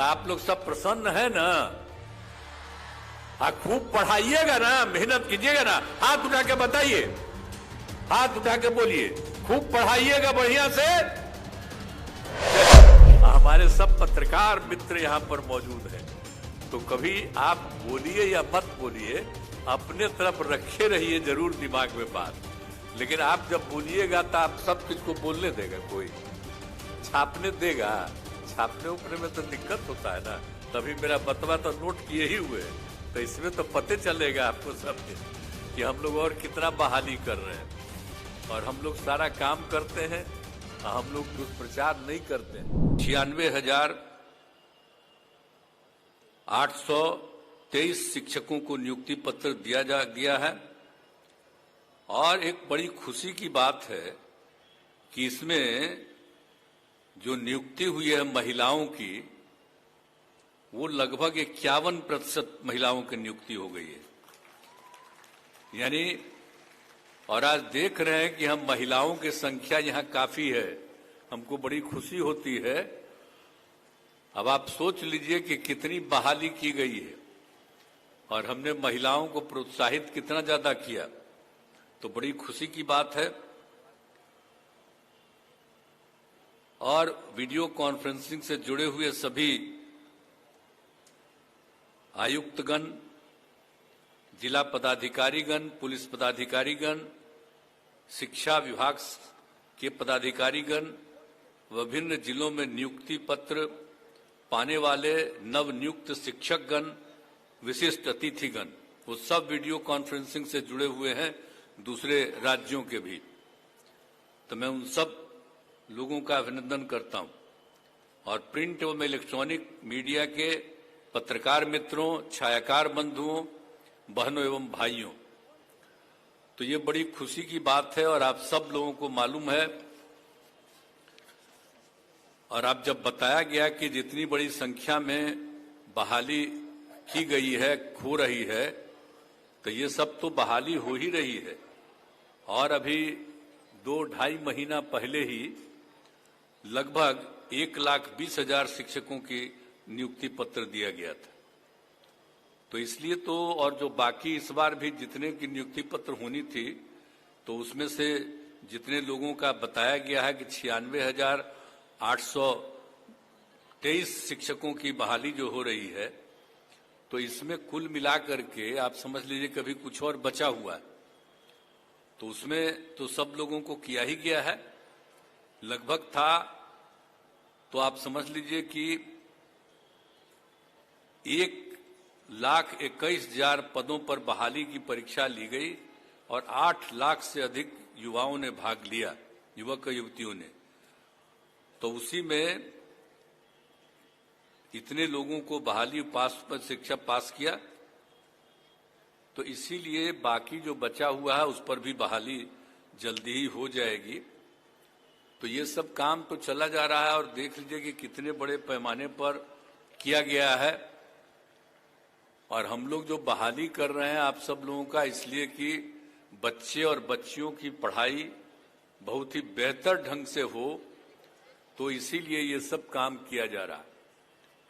तो आप लोग सब प्रसन्न है ना? हाँ, खूब पढ़ाइएगा ना, मेहनत कीजिएगा ना। हाथ उठा के बताइए, हाथ उठा के बोलिए, खूब पढ़ाइएगा बढ़िया से। हमारे सब पत्रकार मित्र यहाँ पर मौजूद हैं, तो कभी आप बोलिए या मत बोलिए, अपने तरफ रखे रहिए जरूर दिमाग में बात। लेकिन आप जब बोलिएगा तो आप सब किसको बोलने देगा? कोई छापने देगा? छापने ऊपर में तो दिक्कत होता है ना। तभी मेरा बतवा तो नोट किए ही हुए, तो इसमें तो पते चलेगा आपको सब कि हम लोग और कितना बहाली कर रहे हैं। और हम लोग सारा काम करते हैं, हम लोग दुष्प्रचार नहीं करते हैं। 96,823 शिक्षकों को नियुक्ति पत्र दिया गया है। और एक बड़ी खुशी की बात है कि इसमें जो नियुक्ति हुई है महिलाओं की, वो लगभग 51% महिलाओं की नियुक्ति हो गई है। यानी और आज देख रहे हैं कि हम महिलाओं की संख्या यहाँ काफी है, हमको बड़ी खुशी होती है। अब आप सोच लीजिए कि कितनी बहाली की गई है और हमने महिलाओं को प्रोत्साहित कितना ज्यादा किया, तो बड़ी खुशी की बात है। और वीडियो कॉन्फ्रेंसिंग से जुड़े हुए सभी आयुक्तगण, जिला पदाधिकारीगण, पुलिस पदाधिकारीगण, शिक्षा विभाग के पदाधिकारीगण, विभिन्न जिलों में नियुक्ति पत्र पाने वाले नवनियुक्त शिक्षकगण, विशिष्ट अतिथिगण, वो सब वीडियो कॉन्फ्रेंसिंग से जुड़े हुए हैं, दूसरे राज्यों के भी। तो मैं उन सब लोगों का अभिनंदन करता हूं। और प्रिंट एवं इलेक्ट्रॉनिक मीडिया के पत्रकार मित्रों, छायाकार बंधुओं, बहनों एवं भाइयों, तो ये बड़ी खुशी की बात है। और आप सब लोगों को मालूम है, और आप जब बताया गया कि जितनी बड़ी संख्या में बहाली की गई है, हो रही है, तो ये सब तो बहाली हो ही रही है। और अभी 2-2.5 महीना पहले ही लगभग 1,20,000 शिक्षकों की नियुक्ति पत्र दिया गया था। तो इसलिए तो, और जो बाकी इस बार भी जितने की नियुक्ति पत्र होनी थी, तो उसमें से जितने लोगों का बताया गया है कि 96,823 शिक्षकों की बहाली जो हो रही है, तो इसमें कुल मिलाकर के आप समझ लीजिए कभी कुछ और बचा हुआ है, तो उसमें तो सब लोगों को किया ही गया है। लगभग था तो आप समझ लीजिए कि 1,21,000 पदों पर बहाली की परीक्षा ली गई और 8 लाख से अधिक युवाओं ने भाग लिया, युवक युवतियों ने। तो उसी में इतने लोगों को बहाली पर शिक्षा पास किया, तो इसीलिए बाकी जो बचा हुआ है उस पर भी बहाली जल्दी ही हो जाएगी। तो ये सब काम तो चला जा रहा है और देख लीजिए कि कितने बड़े पैमाने पर किया गया है। और हम लोग जो बहाली कर रहे हैं आप सब लोगों का, इसलिए कि बच्चे और बच्चियों की पढ़ाई बहुत ही बेहतर ढंग से हो, तो इसीलिए ये सब काम किया जा रहा है।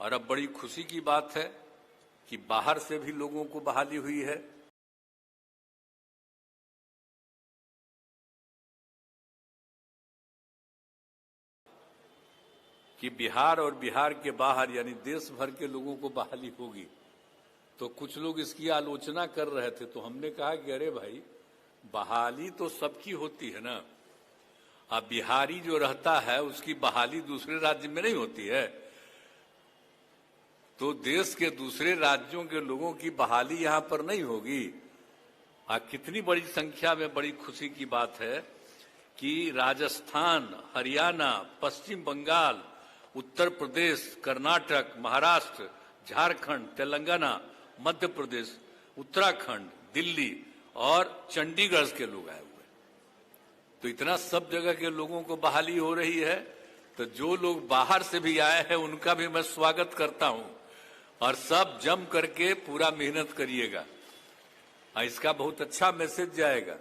और अब बड़ी खुशी की बात है कि बाहर से भी लोगों को बहाली हुई है। कि बिहार और बिहार के बाहर यानी देश भर के लोगों को बहाली होगी। तो कुछ लोग इसकी आलोचना कर रहे थे, तो हमने कहा कि अरे भाई, बहाली तो सबकी होती है ना। अब बिहारी जो रहता है उसकी बहाली दूसरे राज्य में नहीं होती है, तो देश के दूसरे राज्यों के लोगों की बहाली यहां पर नहीं होगी। कितनी बड़ी संख्या में बड़ी खुशी की बात है कि राजस्थान, हरियाणा, पश्चिम बंगाल, उत्तर प्रदेश, कर्नाटक, महाराष्ट्र, झारखंड, तेलंगाना, मध्य प्रदेश, उत्तराखंड, दिल्ली और चंडीगढ़ के लोग आए हुए। तो इतना सब जगह के लोगों को बहाली हो रही है। तो जो लोग बाहर से भी आए हैं उनका भी मैं स्वागत करता हूं, और सब जम करके पूरा मेहनत करिएगा, इसका बहुत अच्छा मैसेज जाएगा।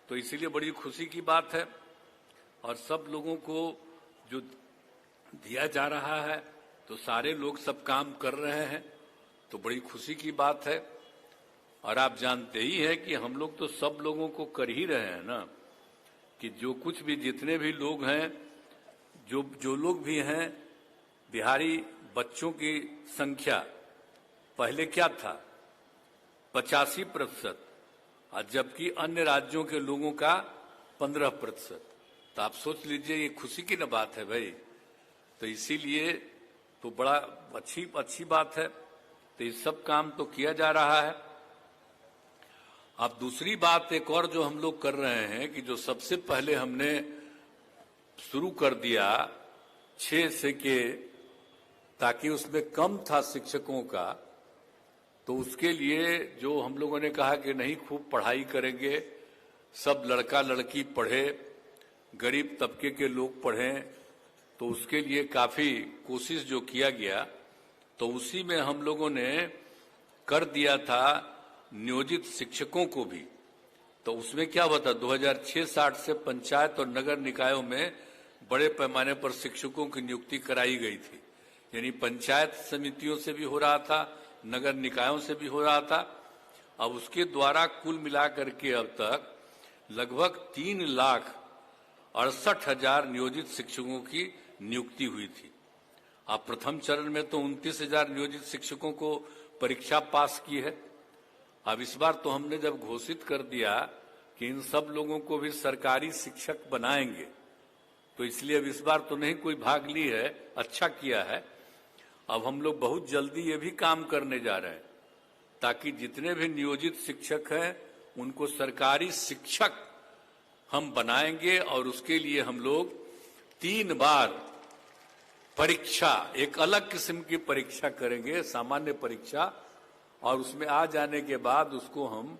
तो इसीलिए बड़ी खुशी की बात है। और सब लोगों को जो दिया जा रहा है तो सारे लोग सब काम कर रहे हैं, तो बड़ी खुशी की बात है। और आप जानते ही हैं कि हम लोग तो सब लोगों को कर ही रहे हैं ना, कि जो कुछ भी जितने भी लोग हैं, जो लोग भी हैं, बिहारी बच्चों की संख्या पहले क्या था 85%, और जबकि अन्य राज्यों के लोगों का 15%। तो आप सोच लीजिए, ये खुशी की न बात है भाई। तो इसीलिए तो बड़ा अच्छी बात है। तो ये सब काम तो किया जा रहा है। अब दूसरी बात एक और जो हम लोग कर रहे हैं, कि जो सबसे पहले हमने शुरू कर दिया 6 से के, ताकि उसमें कम था शिक्षकों का, तो उसके लिए जो हम लोगों ने कहा कि नहीं खूब पढ़ाई करेंगे, सब लड़का लड़की पढ़े, गरीब तबके के लोग पढ़ें, तो उसके लिए काफी कोशिश जो किया गया, तो उसी में हम लोगों ने कर दिया था नियोजित शिक्षकों को भी। तो उसमें क्या हुआ था 2006-07 से पंचायत और नगर निकायों में बड़े पैमाने पर शिक्षकों की नियुक्ति कराई गई थी। यानी पंचायत समितियों से भी हो रहा था, नगर निकायों से भी हो रहा था। अब उसके द्वारा कुल मिलाकर के अब तक लगभग 3,68,000 नियोजित शिक्षकों की नियुक्ति हुई थी। अब प्रथम चरण में तो 29,000 नियोजित शिक्षकों को परीक्षा पास की है। अब इस बार तो हमने जब घोषित कर दिया कि इन सब लोगों को भी सरकारी शिक्षक बनाएंगे, तो इसलिए अब इस बार तो नहीं कोई भाग ली है, अच्छा किया है। अब हम लोग बहुत जल्दी ये भी काम करने जा रहे हैं, ताकि जितने भी नियोजित शिक्षक हैं उनको सरकारी शिक्षक हम बनाएंगे। और उसके लिए हम लोग 3 बार परीक्षा, एक अलग किस्म की परीक्षा करेंगे, सामान्य परीक्षा, और उसमें आ जाने के बाद उसको हम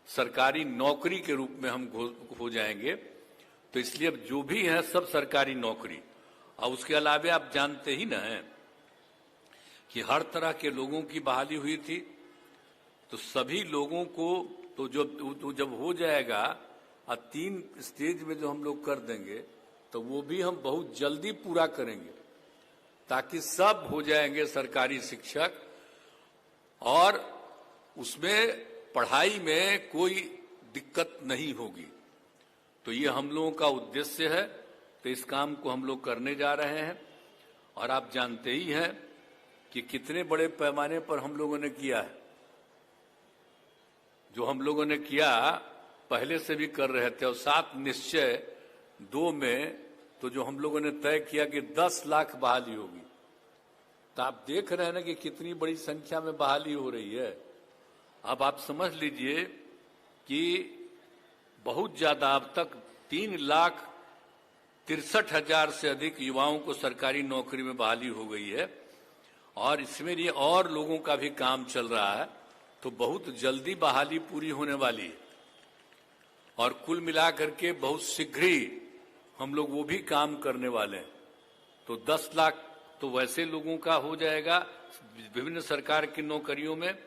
सरकारी नौकरी के रूप में हम हो जाएंगे। तो इसलिए अब जो भी है सब सरकारी नौकरी। और उसके अलावा आप जानते ही ना हैं कि हर तरह के लोगों की बहाली हुई थी, तो सभी लोगों को तो जब हो जाएगा और 3 स्टेज में जो हम लोग कर देंगे, तो वो भी हम बहुत जल्दी पूरा करेंगे, ताकि सब हो जाएंगे सरकारी शिक्षक। और उसमें पढ़ाई में कोई दिक्कत नहीं होगी। तो ये हम लोगों का उद्देश्य है। तो इस काम को हम लोग करने जा रहे हैं। और आप जानते ही हैं कि कितने बड़े पैमाने पर हम लोगों ने किया है। जो हम लोगों ने किया पहले से भी कर रहे थे, और 7 निश्चय 2 में तो जो हम लोगों ने तय किया कि 10 लाख बहाली होगी। तो आप देख रहे हैं ना कि कितनी बड़ी संख्या में बहाली हो रही है। अब आप समझ लीजिए कि बहुत ज्यादा, अब तक 3,63,000 से अधिक युवाओं को सरकारी नौकरी में बहाली हो गई है। और इसमें ये और लोगों का भी काम चल रहा है, तो बहुत जल्दी बहाली पूरी होने वाली है। और कुल मिलाकर के बहुत शीघ्र ही हम लोग वो भी काम करने वाले हैं। तो 10 लाख तो वैसे लोगों का हो जाएगा विभिन्न सरकार की नौकरियों में।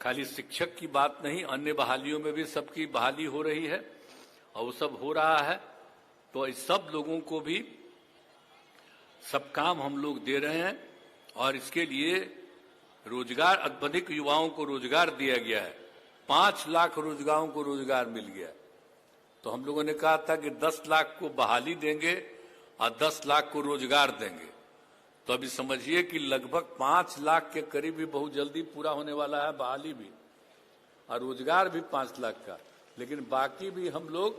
खाली शिक्षक की बात नहीं, अन्य बहालियों में भी सबकी बहाली हो रही है, और वो सब हो रहा है। तो इस सब लोगों को भी सब काम हम लोग दे रहे हैं। और इसके लिए रोजगार, अधिक युवाओं को रोजगार दिया गया है। 5 लाख रोजगारों को रोजगार मिल गया। तो हम लोगों ने कहा था कि 10 लाख को बहाली देंगे और 10 लाख को रोजगार देंगे। तो अभी समझिए कि लगभग 5 लाख के करीब भी बहुत जल्दी पूरा होने वाला है, बहाली भी और रोजगार भी 5 लाख का। लेकिन बाकी भी हम लोग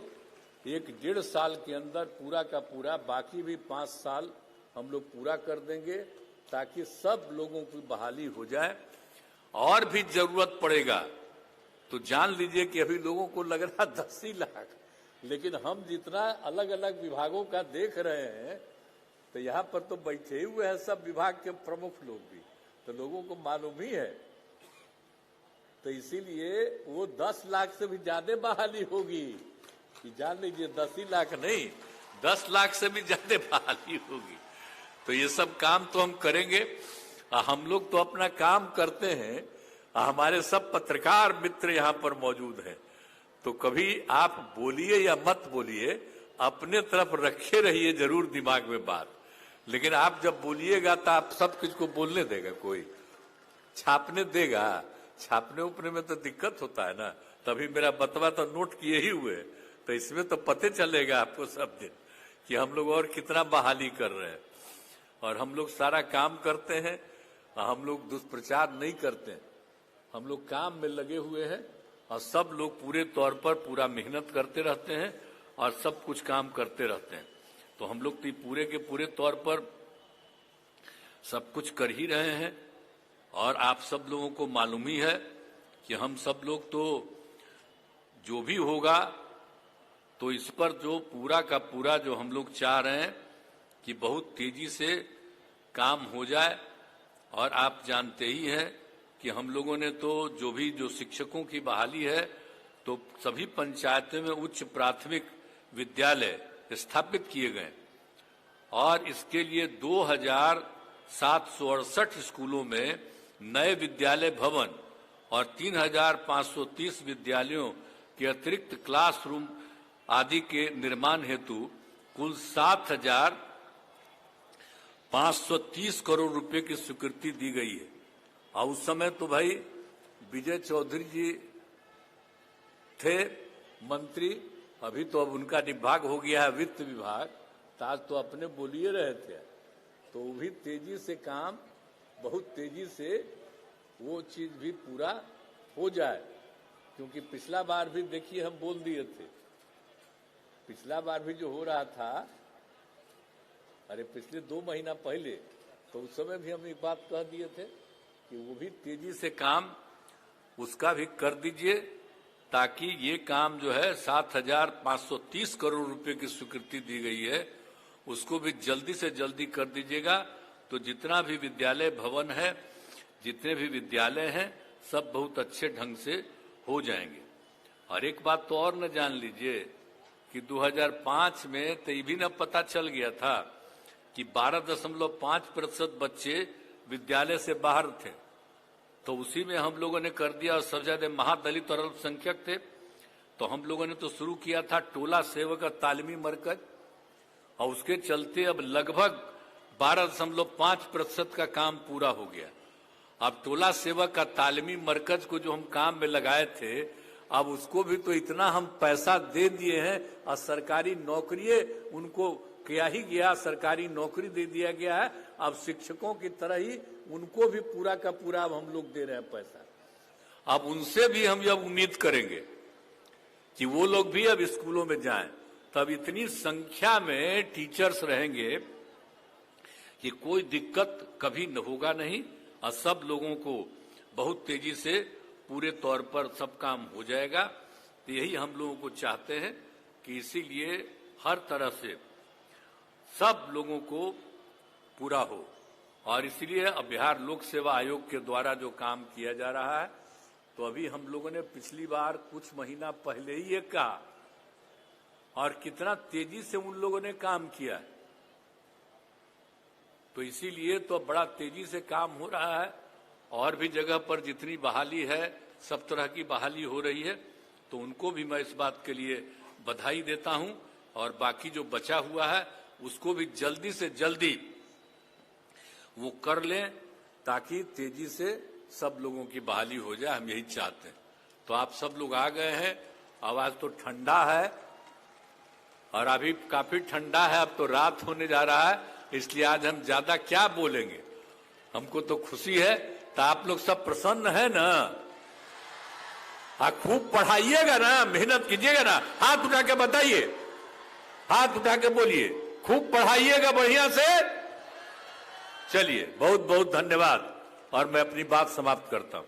1-1.5 साल के अंदर पूरा का पूरा, बाकी भी 5 साल हम लोग पूरा कर देंगे, ताकि सब लोगों की बहाली हो जाए। और भी जरूरत पड़ेगा तो जान लीजिए कि अभी लोगों को लग रहा 10 ही लाख, लेकिन हम जितना अलग अलग विभागों का देख रहे हैं, तो यहाँ पर तो बैठे हुए हैं सब विभाग के प्रमुख लोग भी, तो लोगों को मालूम ही है। तो इसीलिए वो 10 लाख से भी ज्यादा बहाली होगी, कि जान लीजिए 10 ही लाख नहीं, 10 लाख से भी ज्यादा बहाली होगी। तो ये सब काम तो हम करेंगे। हम लोग तो अपना काम करते हैं, हमारे सब पत्रकार मित्र यहाँ पर मौजूद हैं। तो कभी आप बोलिए या मत बोलिए, अपने तरफ रखे रहिए जरूर दिमाग में बात, लेकिन आप जब बोलिएगा तो आप सब कुछ को बोलने देगा कोई, छापने देगा? छापने उपने में तो दिक्कत होता है ना। तभी मेरा बतवा तो नोट किए ही हुए, तो इसमें तो पते चलेगा आपको सब दिन कि हम लोग और कितना बहाली कर रहे हैं। और हम लोग सारा काम करते हैं, हम लोग दुष्प्रचार नहीं करते हैं, हम लोग काम में लगे हुए हैं और सब लोग पूरे तौर पर पूरा मेहनत करते रहते हैं और सब कुछ काम करते रहते हैं। तो हम लोग तो पूरे के पूरे तौर पर सब कुछ कर ही रहे हैं। और आप सब लोगों को मालूम ही है कि हम सब लोग तो जो भी होगा तो इस पर जो पूरा का पूरा जो हम लोग चाह रहे हैं कि बहुत तेजी से काम हो जाए। और आप जानते ही हैं कि हम लोगों ने तो जो शिक्षकों की बहाली है तो सभी पंचायतों में उच्च प्राथमिक विद्यालय स्थापित किए गए और इसके लिए 2768 स्कूलों में नए विद्यालय भवन और 3530 विद्यालयों के अतिरिक्त क्लासरूम आदि के निर्माण हेतु कुल 7,530 करोड़ रुपए की स्वीकृति दी गई है। और उस समय तो भाई विजय चौधरी जी थे मंत्री, अभी तो अब उनका विभाग हो गया है वित्त विभाग, तो आज तो अपने बोलिए रहे थे। तो वो भी तेजी से काम, बहुत तेजी से वो चीज भी पूरा हो जाए, क्योंकि पिछला बार भी देखिए हम बोल दिए थे, पिछला बार भी जो हो रहा था, अरे पिछले 2 महीना पहले, तो उस समय भी हम एक बात कह दिए थे कि वो भी तेजी से काम उसका भी कर दीजिए, ताकि ये काम जो है 7,530 करोड़ रुपए की स्वीकृति दी गई है उसको भी जल्दी से जल्दी कर दीजिएगा। तो जितना भी विद्यालय भवन है, जितने भी विद्यालय हैं, सब बहुत अच्छे ढंग से हो जाएंगे। और एक बात तो और न जान लीजिए कि 2005 में तो ये भी न पता चल गया था कि 12.5% बच्चे विद्यालय से बाहर थे, तो उसी में हम लोगों ने कर दिया। और सबसे ज्यादा महादलित और अल्पसंख्यक थे, तो हम लोगों ने तो शुरू किया था टोला सेवक तालीमी मरकज, और उसके चलते अब लगभग 12.5% का काम पूरा हो गया। अब टोला सेवक का तालीमी मरकज को जो हम काम में लगाए थे, अब उसको भी तो इतना हम पैसा दे दिए हैं और सरकारी नौकरी उनको किया ही गया, सरकारी नौकरी दे दिया गया है। अब शिक्षकों की तरह ही उनको भी पूरा का पूरा अब हम लोग दे रहे हैं पैसा। अब उनसे भी हम जब उम्मीद करेंगे कि वो लोग भी अब स्कूलों में जाएं, तब इतनी संख्या में टीचर्स रहेंगे कि कोई दिक्कत कभी न होगा नहीं, और सब लोगों को बहुत तेजी से पूरे तौर पर सब काम हो जाएगा। तो यही हम लोगों को चाहते हैं कि इसीलिए हर तरह से सब लोगों को पूरा हो। और इसलिए अब बिहार लोक सेवा आयोग के द्वारा जो काम किया जा रहा है, तो अभी हम लोगों ने पिछली बार कुछ महीना पहले ही ये कहा, और कितना तेजी से उन लोगों ने काम किया है। तो इसीलिए तो बड़ा तेजी से काम हो रहा है। और भी जगह पर जितनी बहाली है, सब तरह की बहाली हो रही है, तो उनको भी मैं इस बात के लिए बधाई देता हूं। और बाकी जो बचा हुआ है उसको भी जल्दी से जल्दी वो कर लें, ताकि तेजी से सब लोगों की बहाली हो जाए, हम यही चाहते हैं। तो आप सब लोग आ गए हैं, आवाज तो ठंडा है, और अभी काफी ठंडा है, अब तो रात होने जा रहा है, इसलिए आज हम ज्यादा क्या बोलेंगे। हमको तो खुशी है, तो आप लोग सब प्रसन्न है ना? खूब पढ़ाइएगा ना, मेहनत कीजिएगा ना। हाथ उठा के बताइए, हाथ उठा के बोलिए, खूब पढ़ाइएगा बढ़िया से। चलिए, बहुत बहुत धन्यवाद, और मैं अपनी बात समाप्त करता हूं।